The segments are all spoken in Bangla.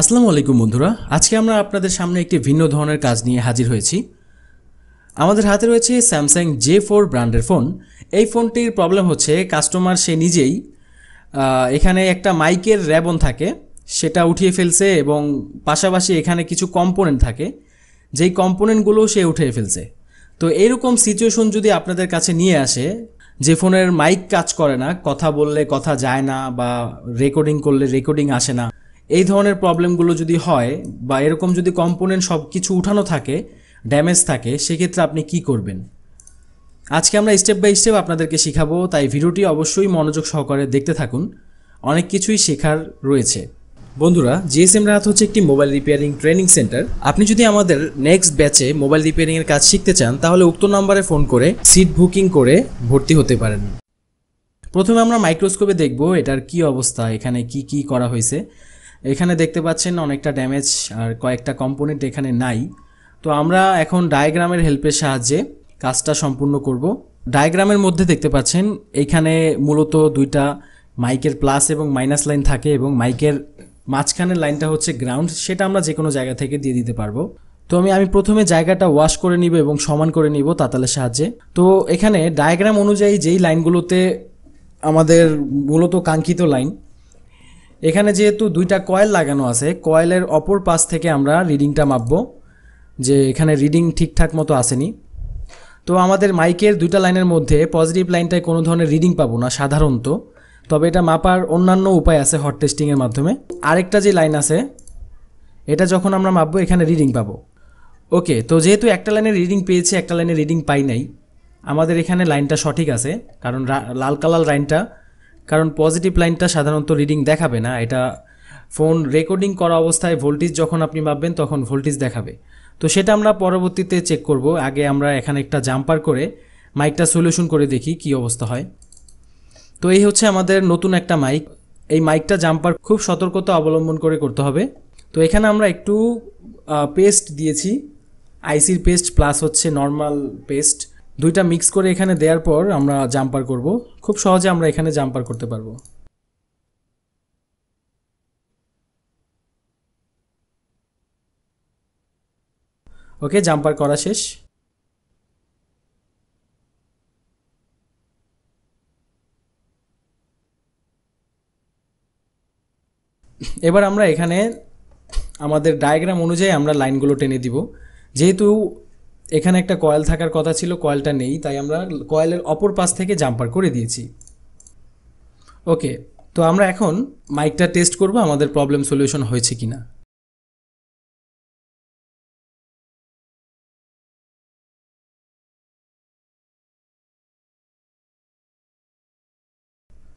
আসসালামু আলাইকুম বন্ধুরা, আজকে আমরা আপনাদের সামনে একটি ভিন্ন ধরনের কাজ নিয়ে হাজির হয়েছি। আমাদের হাতে রয়েছে স্যামসাং J4 ব্র্যান্ডের ফোন। এই ফোনটির প্রবলেম হচ্ছে কাস্টমার সে নিজেই এখানে একটা মাইকের র্যাবন থাকে সেটা উঠিয়ে ফেলছে এবং পাশাপাশি এখানে কিছু কম্পোনেন্ট থাকে যেই কম্পোনেন্টগুলো সে উঠিয়ে ফেলছে। তো এরকম সিচুয়েশন যদি আপনাদের কাছে নিয়ে আসে যে ফোনের মাইক কাজ করে না, কথা বললে কথা যায় না বা রেকর্ডিং করলে রেকর্ডিং আসে না, এই ধরনের প্রবলেমগুলো যদি হয় বা এরকম যদি কম্পোনেন্ট সব কিছু উঠানো থাকে, ড্যামেজ থাকে, সেক্ষেত্রে আপনি কি করবেন আজকে আমরা স্টেপ বাই স্টেপ আপনাদেরকে শেখাবো। তাই ভিডিওটি অবশ্যই মনোযোগ সহকারে দেখতে থাকুন, অনেক কিছুই শেখার রয়েছে। বন্ধুরা, জিএসএম রাহাত হচ্ছে একটি মোবাইল রিপেয়ারিং ট্রেনিং সেন্টার। আপনি যদি আমাদের নেক্সট ব্যাচে মোবাইল রিপেয়ারিংয়ের কাজ শিখতে চান তাহলে উক্ত নাম্বারে ফোন করে সিট বুকিং করে ভর্তি হতে পারেন। প্রথমে আমরা মাইক্রোস্কোপে দেখব এটার কি অবস্থা, এখানে কি কি করা হয়েছে। এখানে দেখতে পাচ্ছেন অনেকটা ড্যামেজ আর কয়েকটা কম্পোনেন্ট এখানে নাই। তো আমরা এখন ডায়াগ্রামের হেল্পের সাহায্যে কাজটা সম্পূর্ণ করব। ডায়াগ্রামের মধ্যে দেখতে পাচ্ছেন এইখানে মূলত দুইটা মাইকের প্লাস এবং মাইনাস লাইন থাকে এবং মাইকের মাঝখানের লাইনটা হচ্ছে গ্রাউন্ড, সেটা আমরা যে কোনো জায়গা থেকে দিয়ে দিতে পারবো। তো আমি প্রথমে জায়গাটা ওয়াশ করে নিব এবং সমান করে নিব তাতালের সাহায্যে। তো এখানে ডায়াগ্রাম অনুযায়ী যেই লাইনগুলোতে আমাদের মূলত কাঙ্ক্ষিত লাইন, এখানে যেহেতু দুইটা কয়েল লাগানো আছে, কয়েলের অপর পাশ থেকে আমরা রিডিংটা মাপবো যে এখানে রিডিং ঠিকঠাক মতো আসেনি। তো আমাদের মাইকের দুইটা লাইনের মধ্যে পজিটিভ লাইনটায় কোনো ধরনের রিডিং পাবো না সাধারণত, তবে এটা মাপার অন্যান্য উপায় আছে হট টেস্টিংয়ের মাধ্যমে। আরেকটা যে লাইন আছে এটা যখন আমরা মাপবো এখানে রিডিং পাবো। ওকে, তো যেহেতু একটা লাইনের রিডিং পেয়েছি একটা লাইনের রিডিং পাই নাই, আমাদের এখানে লাইনটা সঠিক আছে, কারণ লাল কালার লাইনটা, কারণ পজিটিভ লাইনটা সাধারণত রিডিং দেখাবে না। এটা ফোন রেকর্ডিং করা অবস্থায় ভোল্টেজ যখন আপনি মাপবেন তখন ভোল্টেজ দেখাবে। তো সেটা আমরা পরবর্তীতে চেক করব। আগে আমরা এখানে একটা জাম্পার করে মাইকটা সলিউশন করে দেখি কি অবস্থা হয়। তো এই হচ্ছে আমাদের নতুন একটা মাইক। এই মাইকটা জাম্পার খুব সতর্কতা অবলম্বন করে করতে হবে। তো এখানে আমরা একটু পেস্ট দিয়েছি, আইসির পেস্ট প্লাস হচ্ছে নর্মাল পেস্ট, দুইটা মিক্স করে এখানে দেওয়ার পর আমরা জাম্পার করব। খুব সহজে আমরা এখানে জাম্পার করতে পারবো। ওকে, জাম্পার করা শেষ। এবার আমরা এখানে আমাদের ডায়াগ্রাম অনুযায়ী আমরা লাইনগুলো টেনে দিব। যেহেতু এখানে একটা কয়েল থাকার কথা ছিল, কয়েলটা নেই, তাই আমরা কয়েলের অপর পাশ থেকে জাম্পার করে দিয়েছি। ওকে, তো আমরা এখন মাইকটা টেস্ট করব আমাদের প্রবলেম সলিউশন হয়েছে কিনা।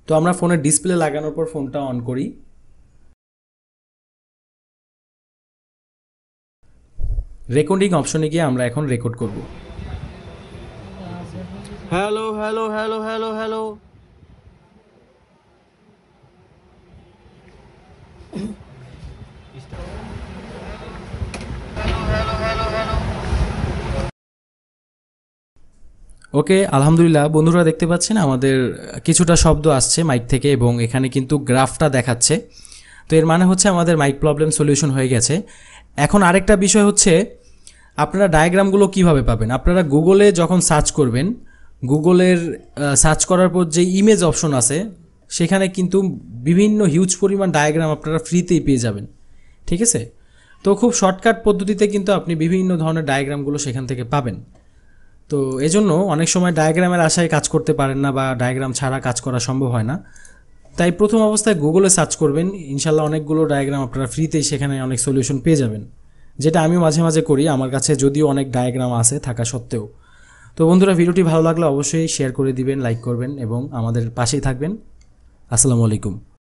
তো আমরা ফোনের ডিসপ্লে লাগানোর পর ফোনটা অন করি। রেকর্ডিং অপশনে গিয়ে আমরা এখন রেকর্ড করব। Hello hello hello hello hello okay, আলহামদুলিল্লাহ বন্ধুরা, দেখতে পাচ্ছেন আমাদের কিছুটা শব্দ আসছে মাইক থেকে এবং এখানে কিন্তু গ্রাফটা দেখাচ্ছে। তো এর মানে হচ্ছে আমাদের মাইক প্রবলেম সলিউশন হয়ে গেছে। এখন আরেকটা বিষয় হচ্ছে আপনারা ডায়াগ্রামগুলো কিভাবে পাবেন। আপনারা গুগলে যখন সার্চ করবেন, গুগলের সার্চ করার পর যে ইমেজ অপশন আছে সেখানে কিন্তু বিভিন্ন হিউজ পরিমাণ ডায়াগ্রাম আপনারা ফ্রিতেই পেয়ে যাবেন, ঠিক আছে। তো খুব শর্টকাট পদ্ধতিতে কিন্তু আপনি বিভিন্ন ধরনের ডায়াগ্রামগুলো সেখান থেকে পাবেন। তো এজন্য অনেক সময় ডায়াগ্রামের আশায় কাজ করতে পারেন না বা ডায়াগ্রাম ছাড়া কাজ করা সম্ভব হয় না। তাই প্রথম অবস্থায় গুগলে সার্চ করবেন, ইনশাল্লাহ অনেকগুলো ডায়াগ্রাম আপনারা ফ্রিতেই সেখানে অনেক সলিউশন পেয়ে যাবেন, যেটা আমি মাঝে মাঝে করি আমার কাছে যদিও অনেক ডায়াগ্রাম আছে থাকা সত্ত্বেও। তো বন্ধুরা, ভিডিওটি ভালো লাগলে অবশ্যই শেয়ার করে দিবেন, লাইক করবেন এবং আমাদের পাশেই থাকবেন। আসসালামু আলাইকুম।